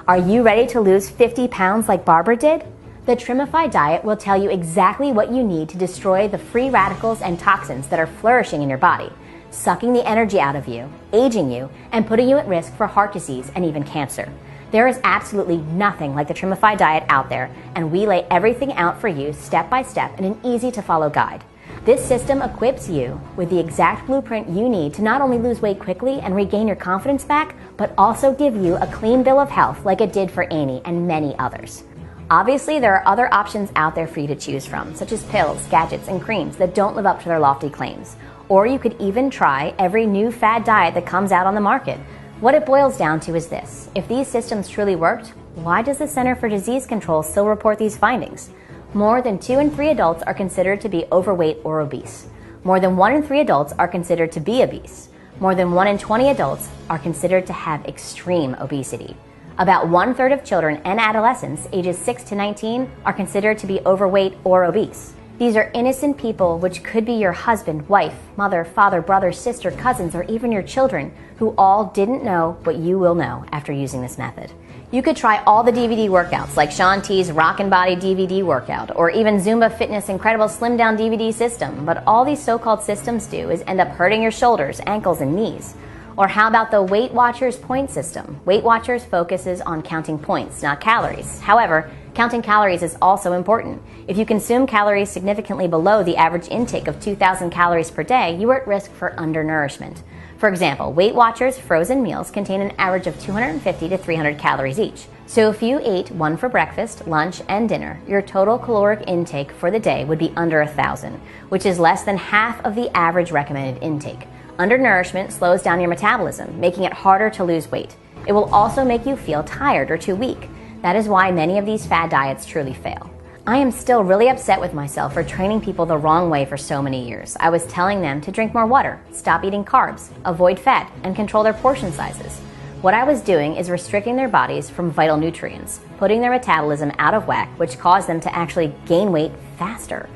Are you ready to lose 50 pounds like Barbara did? The Trimifi Diet will tell you exactly what you need to destroy the free radicals and toxins that are flourishing in your body, sucking the energy out of you, aging you, and putting you at risk for heart disease and even cancer. There is absolutely nothing like the Trimifi Diet out there, and we lay everything out for you step by step in an easy-to-follow guide. This system equips you with the exact blueprint you need to not only lose weight quickly and regain your confidence back, but also give you a clean bill of health like it did for Amy and many others. Obviously, there are other options out there for you to choose from, such as pills, gadgets, and creams that don't live up to their lofty claims. Or you could even try every new fad diet that comes out on the market. What it boils down to is this: if these systems truly worked, why does the Center for Disease Control still report these findings? More than 2 in 3 adults are considered to be overweight or obese. More than 1 in 3 adults are considered to be obese. More than 1 in 20 adults are considered to have extreme obesity. About 1/3 of children and adolescents ages 6 to 19 are considered to be overweight or obese. These are innocent people, which could be your husband, wife, mother, father, brother, sister, cousins, or even your children, who all didn't know what you will know after using this method. You could try all the DVD workouts like Shaun T's Rockin' Body DVD workout or even Zumba Fitness Incredible Slim Down DVD system, but all these so-called systems do is end up hurting your shoulders, ankles, and knees. Or how about the Weight Watchers point system? Weight Watchers focuses on counting points, not calories. However, counting calories is also important. If you consume calories significantly below the average intake of 2,000 calories per day, you are at risk for undernourishment. For example, Weight Watchers frozen meals contain an average of 250 to 300 calories each. So if you ate one for breakfast, lunch, and dinner, your total caloric intake for the day would be under 1,000, which is less than half of the average recommended intake. Undernourishment slows down your metabolism, making it harder to lose weight. It will also make you feel tired or too weak. That is why many of these fad diets truly fail. I am still really upset with myself for training people the wrong way for so many years. I was telling them to drink more water, stop eating carbs, avoid fat, and control their portion sizes. What I was doing is restricting their bodies from vital nutrients, putting their metabolism out of whack, which caused them to actually gain weight faster.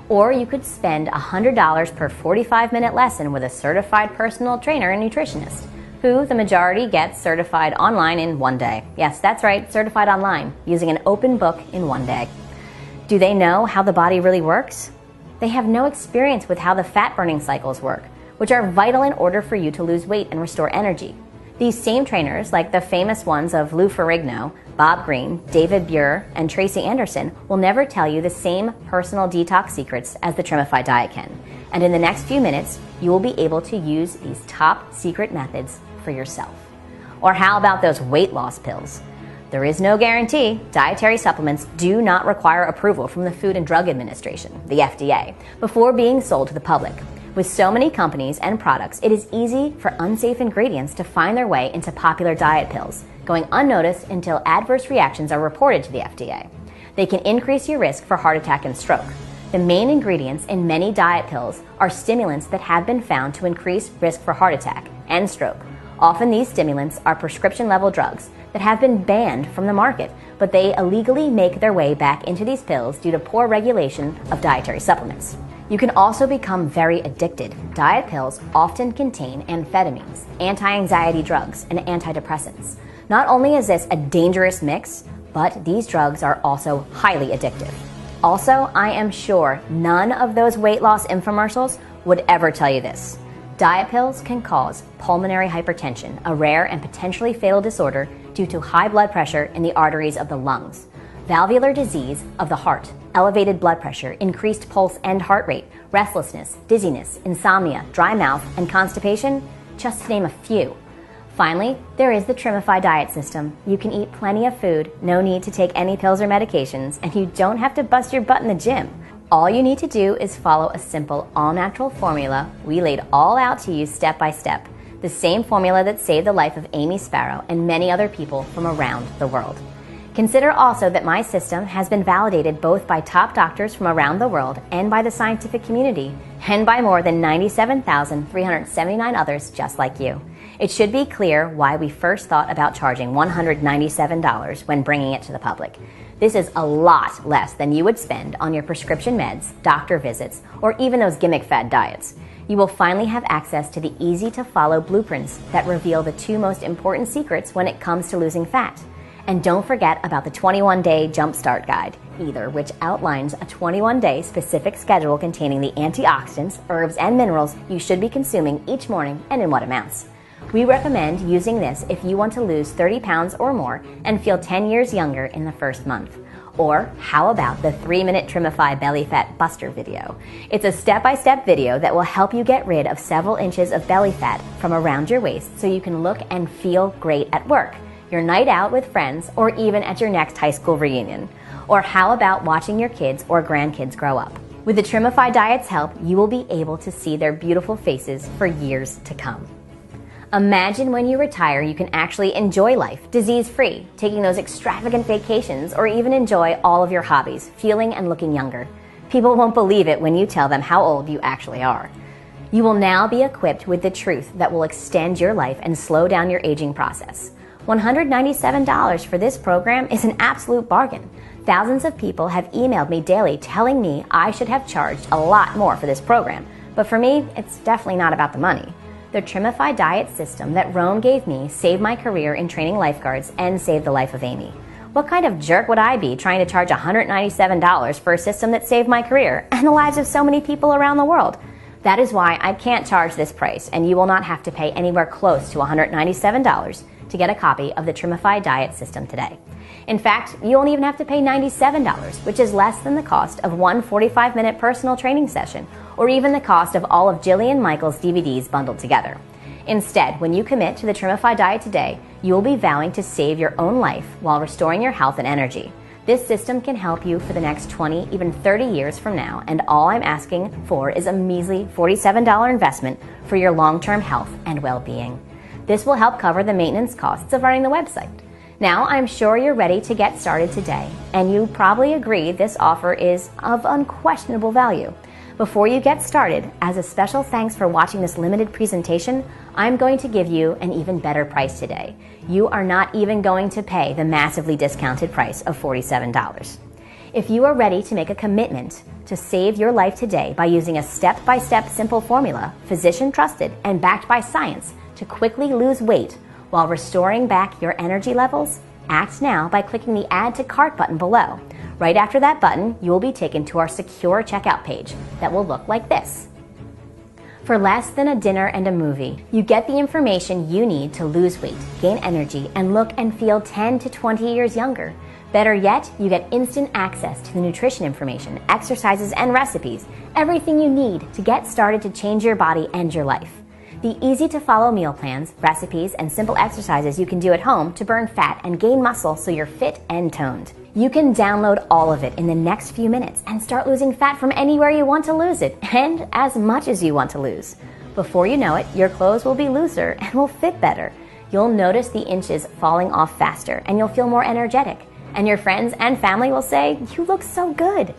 Or you could spend $100 per 45-minute lesson with a certified personal trainer and nutritionist, who the majority gets certified online in one day. Yes, that's right, certified online, using an open book in one day. Do they know how the body really works? They have no experience with how the fat-burning cycles work, which are vital in order for you to lose weight and restore energy. These same trainers, like the famous ones of Lou Ferrigno, Bob Greene, David Burr, and Tracy Anderson, will never tell you the same personal detox secrets as the Trimifi Diet can. And in the next few minutes, you will be able to use these top secret methods for yourself. Or how about those weight loss pills? There is no guarantee. Dietary supplements do not require approval from the Food and Drug Administration, the FDA, before being sold to the public. With so many companies and products, it is easy for unsafe ingredients to find their way into popular diet pills, going unnoticed until adverse reactions are reported to the FDA. They can increase your risk for heart attack and stroke. The main ingredients in many diet pills are stimulants that have been found to increase risk for heart attack and stroke. Often these stimulants are prescription-level drugs that have been banned from the market, but they illegally make their way back into these pills due to poor regulation of dietary supplements. You can also become very addicted. Diet pills often contain amphetamines, anti-anxiety drugs, and antidepressants. Not only is this a dangerous mix, but these drugs are also highly addictive. Also, I am sure none of those weight loss infomercials would ever tell you this. Diet pills can cause pulmonary hypertension, a rare and potentially fatal disorder due to high blood pressure in the arteries of the lungs, valvular disease of the heart, elevated blood pressure, increased pulse and heart rate, restlessness, dizziness, insomnia, dry mouth, and constipation, just to name a few. Finally, there is the Trimifi Diet system. You can eat plenty of food, no need to take any pills or medications, and you don't have to bust your butt in the gym. All you need to do is follow a simple, all-natural formula we laid all out to you step by step. The same formula that saved the life of Amy Sparrow and many other people from around the world. Consider also that my system has been validated both by top doctors from around the world and by the scientific community, and by more than 97,379 others just like you. It should be clear why we first thought about charging $197 when bringing it to the public. This is a lot less than you would spend on your prescription meds, doctor visits, or even those gimmick fad diets. You will finally have access to the easy-to-follow blueprints that reveal the two most important secrets when it comes to losing fat. And don't forget about the 21-day Jumpstart Guide, either, which outlines a 21-day specific schedule containing the antioxidants, herbs, and minerals you should be consuming each morning and in what amounts. We recommend using this if you want to lose 30 pounds or more and feel 10 years younger in the first month. Or how about the 3-minute Trimifi Belly Fat Buster video? It's a step-by-step video that will help you get rid of several inches of belly fat from around your waist so you can look and feel great at work, your night out with friends, or even at your next high school reunion. Or how about watching your kids or grandkids grow up? With the Trimifi Diet's help, you will be able to see their beautiful faces for years to come. Imagine when you retire, you can actually enjoy life, disease-free, taking those extravagant vacations, or even enjoy all of your hobbies, feeling and looking younger. People won't believe it when you tell them how old you actually are. You will now be equipped with the truth that will extend your life and slow down your aging process. $197 for this program is an absolute bargain. Thousands of people have emailed me daily telling me I should have charged a lot more for this program, but for me, it's definitely not about the money. The Trimifi Diet system that Rome gave me saved my career in training lifeguards and saved the life of Amy. What kind of jerk would I be trying to charge $197 for a system that saved my career and the lives of so many people around the world? That is why I can't charge this price, and you will not have to pay anywhere close to $197 to get a copy of the Trimifi Diet system today. In fact, you won't even have to pay $97, which is less than the cost of one 45-minute personal training session, or even the cost of all of Jillian Michaels' DVDs bundled together. Instead, when you commit to the Trimifi Diet today, you will be vowing to save your own life while restoring your health and energy. This system can help you for the next 20, even 30 years from now, and all I'm asking for is a measly $47 investment for your long-term health and well-being. This will help cover the maintenance costs of running the website. Now, I'm sure you're ready to get started today, and you probably agree this offer is of unquestionable value. Before you get started, as a special thanks for watching this limited presentation, I'm going to give you an even better price today. You are not even going to pay the massively discounted price of $47. If you are ready to make a commitment to save your life today by using a step-by-step simple formula, physician-trusted and backed by science, to quickly lose weight while restoring back your energy levels, act now by clicking the Add to Cart button below. Right after that button, you will be taken to our secure checkout page that will look like this. For less than a dinner and a movie, you get the information you need to lose weight, gain energy, and look and feel 10 to 20 years younger. Better yet, you get instant access to the nutrition information, exercises, and recipes, everything you need to get started to change your body and your life. The easy-to-follow meal plans, recipes, and simple exercises you can do at home to burn fat and gain muscle so you're fit and toned. You can download all of it in the next few minutes and start losing fat from anywhere you want to lose it, and as much as you want to lose. Before you know it, your clothes will be looser and will fit better. You'll notice the inches falling off faster, and you'll feel more energetic. And your friends and family will say, "You look so good."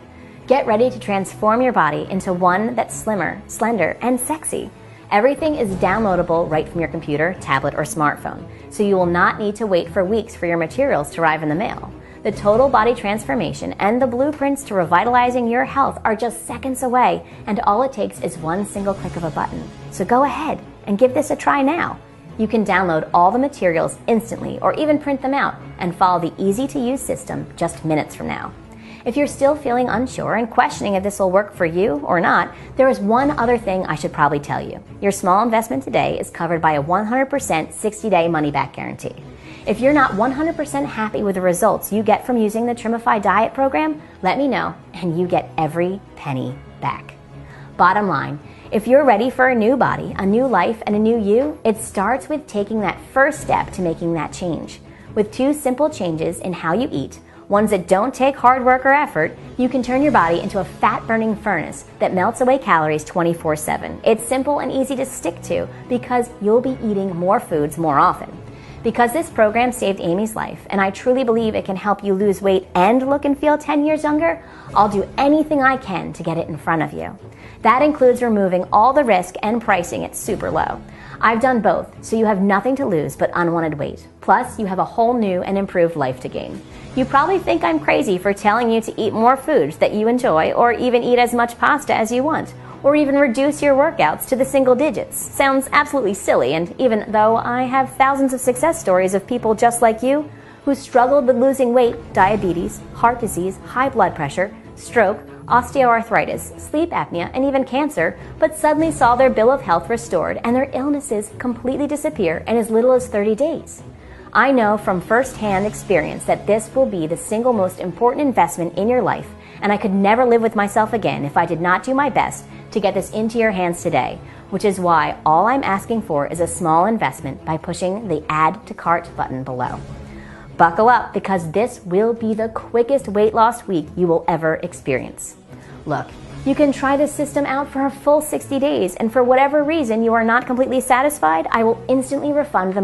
Get ready to transform your body into one that's slimmer, slender, and sexy. Everything is downloadable right from your computer, tablet, or smartphone, so you will not need to wait for weeks for your materials to arrive in the mail. The total body transformation and the blueprints to revitalizing your health are just seconds away, and all it takes is one single click of a button. So go ahead and give this a try now. You can download all the materials instantly or even print them out and follow the easy-to-use system just minutes from now. If you're still feeling unsure and questioning if this will work for you or not, there is one other thing I should probably tell you. Your small investment today is covered by a 100% 60-day money-back guarantee. If you're not 100% happy with the results you get from using the Trimifi Diet program, let me know, and you get every penny back. Bottom line, if you're ready for a new body, a new life, and a new you, it starts with taking that first step to making that change. With 2 simple changes in how you eat, ones that don't take hard work or effort, you can turn your body into a fat-burning furnace that melts away calories 24/7. It's simple and easy to stick to because you'll be eating more foods more often. Because this program saved Amy's life, and I truly believe it can help you lose weight and look and feel 10 years younger, I'll do anything I can to get it in front of you. That includes removing all the risk and pricing it super low. I've done both, so you have nothing to lose but unwanted weight. Plus, you have a whole new and improved life to gain. You probably think I'm crazy for telling you to eat more foods that you enjoy, or even eat as much pasta as you want, or even reduce your workouts to the single digits. Sounds absolutely silly, and even though I have thousands of success stories of people just like you who struggled with losing weight, diabetes, heart disease, high blood pressure, stroke, osteoarthritis, sleep apnea, and even cancer, but suddenly saw their bill of health restored and their illnesses completely disappear in as little as 30 days. I know from first-hand experience that this will be the single most important investment in your life, and I could never live with myself again if I did not do my best to get this into your hands today, which is why all I'm asking for is a small investment by pushing the Add to Cart button below. Buckle up, because this will be the quickest weight loss week you will ever experience. Look, you can try this system out for a full 60 days, and for whatever reason you are not completely satisfied, I will instantly refund the